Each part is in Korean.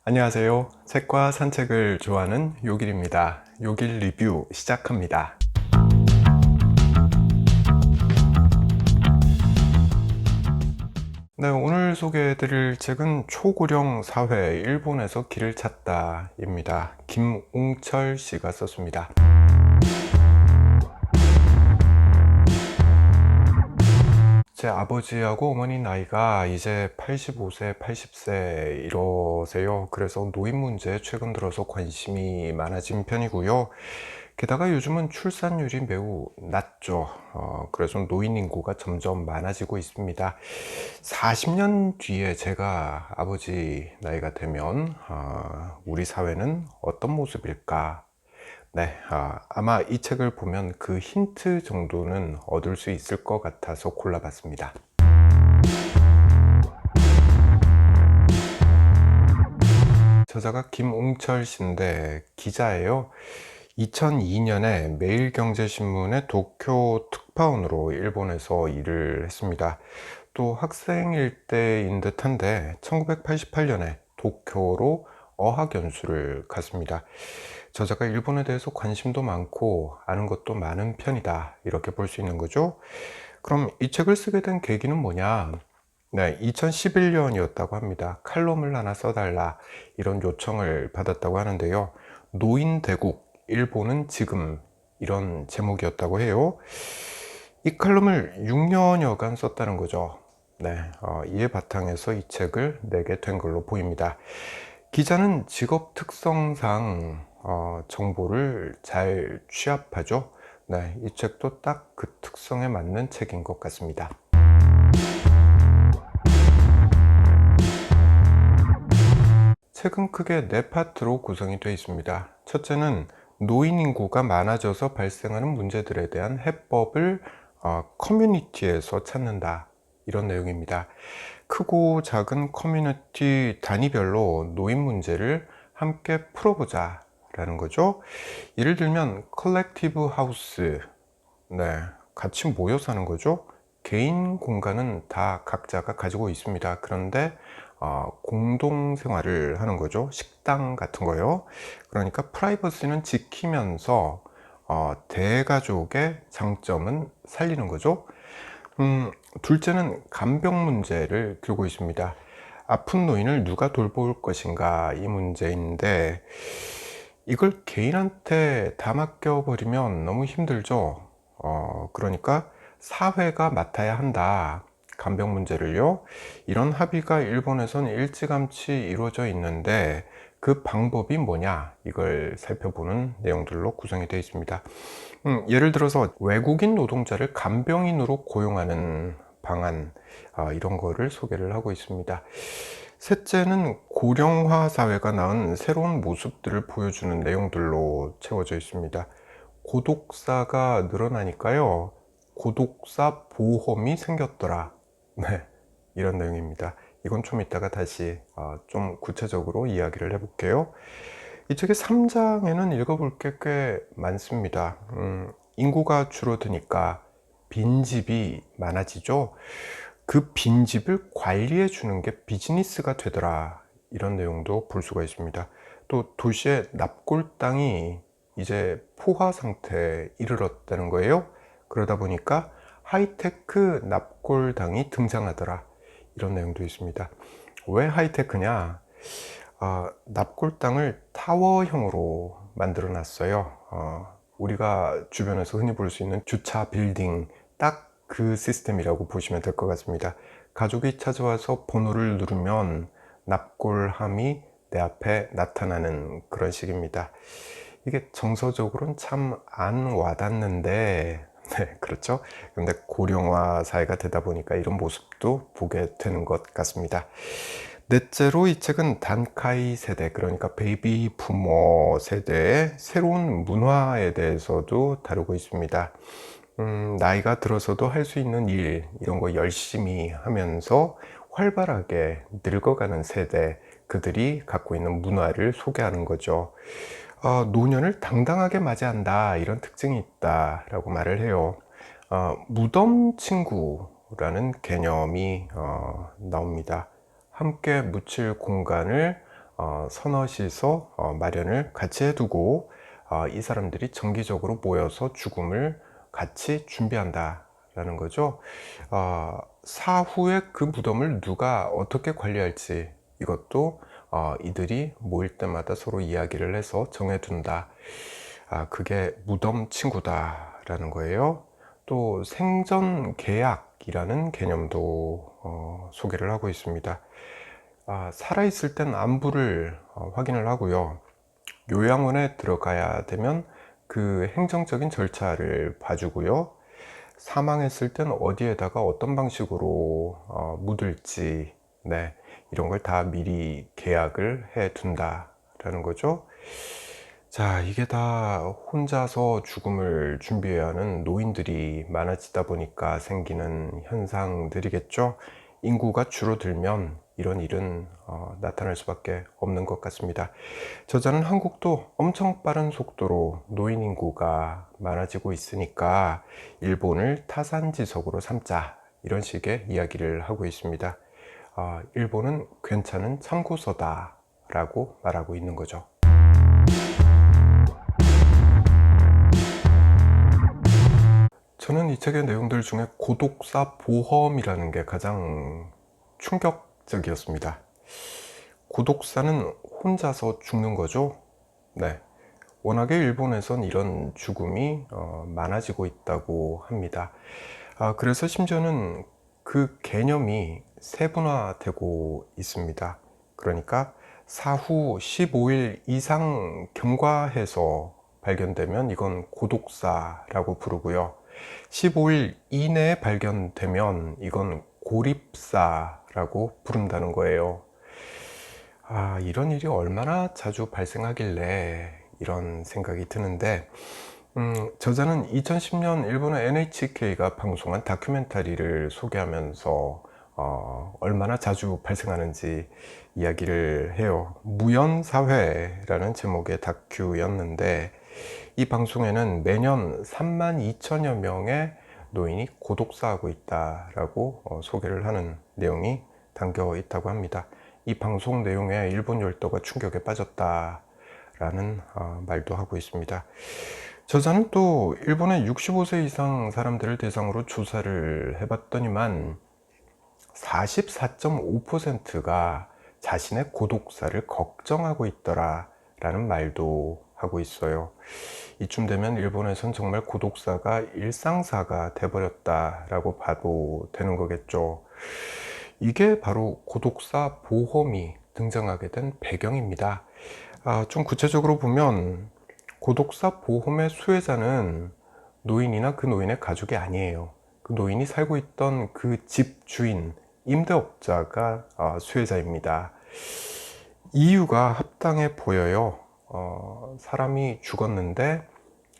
안녕하세요. 책과 산책을 좋아하는 요길입니다. 요길 리뷰 시작합니다. 네, 오늘 소개해드릴 책은 초고령 사회 일본에서 길을 찾다 입니다. 김웅철 씨가 썼습니다. 제 아버지하고 어머니 나이가 이제 85세, 80세 이러세요. 그래서 노인 문제에 최근 들어서 관심이 많아진 편이고요. 게다가 요즘은 출산율이 매우 낮죠. 그래서 노인 인구가 점점 많아지고 있습니다. 40년 뒤에 제가 아버지 나이가 되면 우리 사회는 어떤 모습일까? 네, 아마 이 책을 보면 그 힌트 정도는 얻을 수 있을 것 같아서 골라봤습니다. 저자가 김웅철 씨인데 기자예요. 2002년에 매일경제신문의 도쿄 특파원으로 일본에서 일을 했습니다. 또 학생일 때인 듯한데 1988년에 도쿄로 어학연수를 갔습니다. 저자가 일본에 대해서 관심도 많고 아는 것도 많은 편이다, 이렇게 볼 수 있는 거죠. 그럼 이 책을 쓰게 된 계기는 뭐냐? 네, 2011년이었다고 합니다. 칼럼을 하나 써달라, 이런 요청을 받았다고 하는데요. 노인 대국, 일본은 지금, 이런 제목이었다고 해요. 이 칼럼을 6년여간 썼다는 거죠. 네, 이에 바탕에서 이 책을 내게 된 걸로 보입니다. 기자는 직업 특성상 정보를 잘 취합하죠. 네, 이 책도 딱 그 특성에 맞는 책인 것 같습니다. 책은 크게 네 파트로 구성이 되어 있습니다. 첫째는 노인 인구가 많아져서 발생하는 문제들에 대한 해법을 커뮤니티에서 찾는다, 이런 내용입니다. 크고 작은 커뮤니티 단위별로 노인 문제를 함께 풀어보자 라는 거죠. 예를 들면 컬렉티브 하우스, 네, 같이 모여 사는 거죠. 개인 공간은 다 각자가 가지고 있습니다. 그런데 공동 생활을 하는 거죠. 식당 같은 거요. 그러니까 프라이버시는 지키면서 대가족의 장점은 살리는 거죠. 둘째는 간병 문제를 들고 있습니다. 아픈 노인을 누가 돌볼 것인가, 이 문제인데 이걸 개인한테 다 맡겨버리면 너무 힘들죠. 그러니까 사회가 맡아야 한다, 간병 문제를요. 이런 합의가 일본에선 일찌감치 이루어져 있는데 그 방법이 뭐냐, 이걸 살펴보는 내용들로 구성이 되어 있습니다. 예를 들어서 외국인 노동자를 간병인으로 고용하는 방안, 이런 거를 소개를 하고 있습니다. 셋째는 고령화 사회가 낳은 새로운 모습들을 보여주는 내용들로 채워져 있습니다. 고독사가 늘어나니까요, 고독사 보험이 생겼더라. 네, 이런 내용입니다. 이건 좀 이따가 다시 좀 구체적으로 이야기를 해볼게요. 이 책의 3장에는 읽어볼 게 꽤 많습니다. 인구가 줄어드니까 빈집이 많아지죠. 그 빈집을 관리해 주는 게 비즈니스가 되더라, 이런 내용도 볼 수가 있습니다. 또 도시의 납골 땅이 이제 포화 상태에 이르렀다는 거예요. 그러다 보니까 하이테크 납골당이 등장하더라, 이런 내용도 있습니다. 왜 하이테크냐? 납골당을 타워형으로 만들어 놨어요. 우리가 주변에서 흔히 볼 수 있는 주차 빌딩, 딱 그 시스템이라고 보시면 될 것 같습니다. 가족이 찾아와서 번호를 누르면 납골함이 내 앞에 나타나는 그런 식입니다. 이게 정서적으로는 참 안 와닿는데, 네, 그렇죠. 근데 고령화 사회가 되다 보니까 이런 모습도 보게 되는 것 같습니다. 넷째로 이 책은 단카이 세대, 그러니까 베이비 부모 세대의 새로운 문화에 대해서도 다루고 있습니다. 나이가 들어서도 할 수 있는 일, 이런 거 열심히 하면서 활발하게 늙어가는 세대, 그들이 갖고 있는 문화를 소개하는 거죠. 노년을 당당하게 맞이한다, 이런 특징이 있다라고 말을 해요. 무덤 친구라는 개념이 나옵니다. 함께 묻힐 공간을 서너시서 마련을 같이 해두고 이 사람들이 정기적으로 모여서 죽음을 같이 준비한다 라는 거죠. 사후에 그 무덤을 누가 어떻게 관리할지 이것도 이들이 모일 때마다 서로 이야기를 해서 정해둔다. 그게 무덤 친구다 라는 거예요. 또 생전 계약이라는 개념도 소개를 하고 있습니다. 살아있을 땐 안부를 확인을 하고요. 요양원에 들어가야 되면 그 행정적인 절차를 봐주고요. 사망했을 땐 어디에다가 어떤 방식으로 묻을지, 네, 이런 걸 다 미리 계약을 해 둔다라는 거죠. 자, 이게 다 혼자서 죽음을 준비해야 하는 노인들이 많아지다 보니까 생기는 현상들이겠죠. 인구가 줄어들면 이런 일은 나타날 수밖에 없는 것 같습니다. 저자는 한국도 엄청 빠른 속도로 노인 인구가 많아지고 있으니까 일본을 타산지석으로 삼자, 이런 식의 이야기를 하고 있습니다. 일본은 괜찮은 참고서다 라고 말하고 있는 거죠. 저는 이 책의 내용들 중에 고독사 보험이라는 게 가장 충격적이었습니다. 고독사는 혼자서 죽는 거죠. 네. 워낙에 일본에선 이런 죽음이 많아지고 있다고 합니다. 그래서 심지어는 그 개념이 세분화되고 있습니다. 그러니까 사후 15일 이상 경과해서 발견되면 이건 고독사라고 부르고요. 15일 이내에 발견되면 이건 고립사라고 부른다는 거예요. 이런 일이 얼마나 자주 발생하길래 이런 생각이 드는데, 저자는 2010년 일본의 NHK가 방송한 다큐멘터리를 소개하면서 얼마나 자주 발생하는지 이야기를 해요. 무연사회라는 제목의 다큐였는데, 이 방송에는 매년 32,000여 명의 노인이 고독사하고 있다라고 소개를 하는 내용이 담겨 있다고 합니다. 이 방송 내용에 일본 열도가 충격에 빠졌다라는 말도 하고 있습니다. 저자는 또 일본의 65세 이상 사람들을 대상으로 조사를 해봤더니만 44.5%가 자신의 고독사를 걱정하고 있더라라는 말도 하고 있어요. 이쯤 되면 일본에선 정말 고독사가 일상사가 돼버렸다라고 봐도 되는 거겠죠. 이게 바로 고독사 보험이 등장하게 된 배경입니다. 좀 구체적으로 보면 고독사 보험의 수혜자는 노인이나 그 노인의 가족이 아니에요. 그 노인이 살고 있던 그 집 주인, 임대업자가 수혜자입니다. 이유가 합당해 보여요. 사람이 죽었는데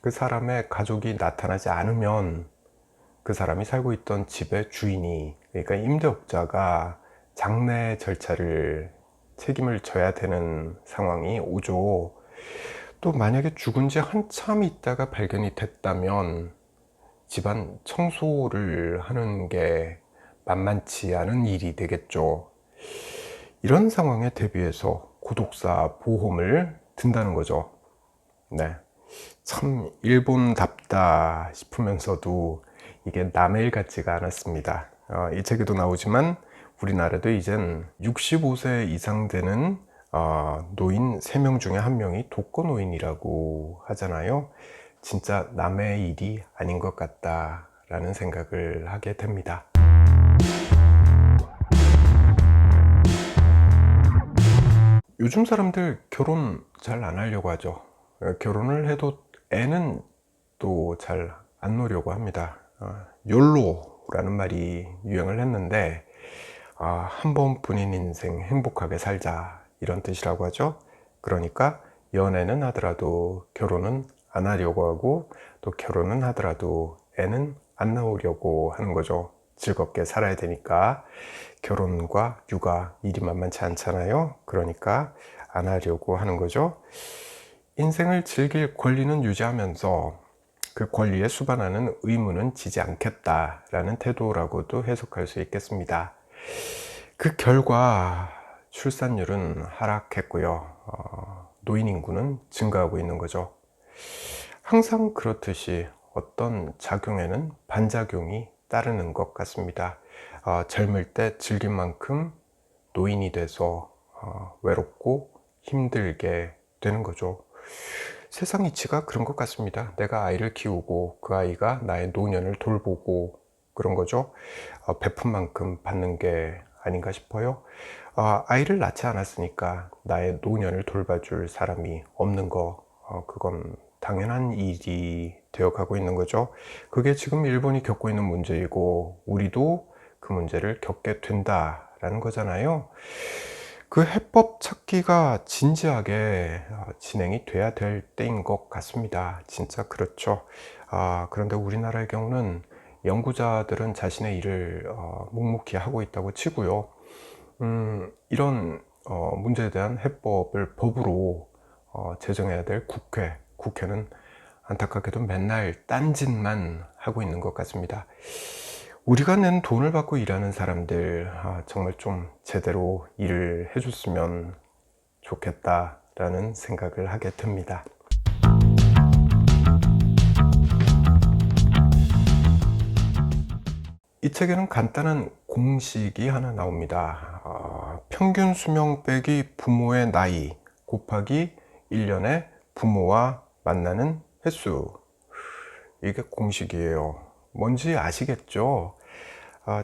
그 사람의 가족이 나타나지 않으면 그 사람이 살고 있던 집의 주인이, 그러니까 임대업자가 장례 절차를 책임을 져야 되는 상황이 오죠. 또 만약에 죽은 지 한참 있다가 발견이 됐다면 집안 청소를 하는 게 만만치 않은 일이 되겠죠. 이런 상황에 대비해서 고독사 보험을 든다는 거죠. 네. 참 일본답다 싶으면서도 이게 남의 일 같지가 않았습니다. 이 책에도 나오지만 우리나라도 이젠 65세 이상 되는 노인 3명 중에 1명이 독거노인이라고 하잖아요. 진짜 남의 일이 아닌 것 같다라는 생각을 하게 됩니다. 요즘 사람들 결혼 잘 안 하려고 하죠. 결혼을 해도 애는 또 잘 안 놓으려고 합니다. 욜로라는 말이 유행을 했는데 한 번뿐인 인생 행복하게 살자, 이런 뜻이라고 하죠. 그러니까 연애는 하더라도 결혼은 안 하려고 하고, 또 결혼은 하더라도 애는 안 낳으려고 하는 거죠. 즐겁게 살아야 되니까. 결혼과 육아 일이 만만치 않잖아요. 그러니까 안 하려고 하는 거죠. 인생을 즐길 권리는 유지하면서 그 권리에 수반하는 의무는 지지 않겠다라는 태도라고도 해석할 수 있겠습니다. 그 결과 출산율은 하락했고요. 노인 인구는 증가하고 있는 거죠. 항상 그렇듯이 어떤 작용에는 반작용이 따르는 것 같습니다. 젊을 때 즐긴 만큼 노인이 돼서 외롭고 힘들게 되는 거죠. 세상 이치가 그런 것 같습니다. 내가 아이를 키우고 그 아이가 나의 노년을 돌보고 그런 거죠. 베푼 만큼 받는 게 아닌가 싶어요. 아이를 낳지 않았으니까 나의 노년을 돌봐줄 사람이 없는 거, 그건 당연한 일이 되어가고 있는 거죠. 그게 지금 일본이 겪고 있는 문제이고 우리도 그 문제를 겪게 된다라는 거잖아요. 그 해법 찾기가 진지하게 진행이 돼야 될 때인 것 같습니다. 진짜 그렇죠. 그런데 우리나라의 경우는 연구자들은 자신의 일을 묵묵히 하고 있다고 치고요. 이런 문제에 대한 해법을 법으로 제정해야 될 국회는 안타깝게도 맨날 딴짓만 하고 있는 것 같습니다. 우리가 낸 돈을 받고 일하는 사람들 정말 좀 제대로 일을 해줬으면 좋겠다라는 생각을 하게 됩니다. 이 책에는 간단한 공식이 하나 나옵니다. 평균 수명 빼기 부모의 나이 곱하기 1년에 부모와 만나는 횟수. 이게 공식이에요. 뭔지 아시겠죠?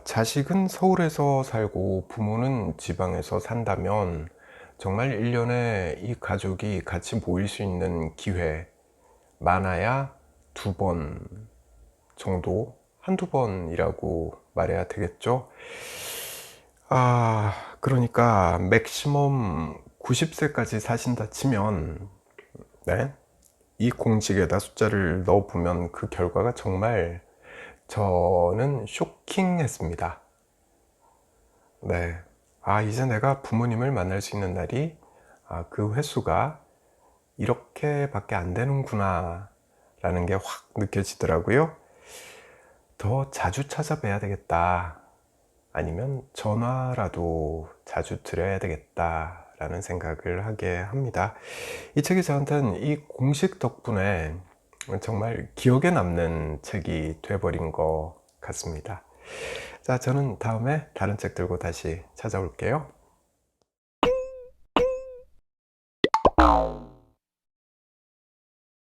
자식은 서울에서 살고 부모는 지방에서 산다면 정말 1년에 이 가족이 같이 모일 수 있는 기회 많아야 2번 정도, 한두 번이라고 말해야 되겠죠. 그러니까 맥시멈 90세까지 사신다 치면, 네, 이 공식에다 숫자를 넣어보면 그 결과가 정말 저는 쇼킹했습니다. 네. 이제 내가 부모님을 만날 수 있는 날이 그 횟수가 이렇게밖에 안 되는구나 라는 게 확 느껴지더라고요. 더 자주 찾아뵈야 되겠다, 아니면 전화라도 자주 드려야 되겠다 라는 생각을 하게 합니다. 이 책이 저한테는 이 공식 덕분에 정말 기억에 남는 책이 돼버린 것 같습니다. 자, 저는 다음에 다른 책 들고 다시 찾아올게요.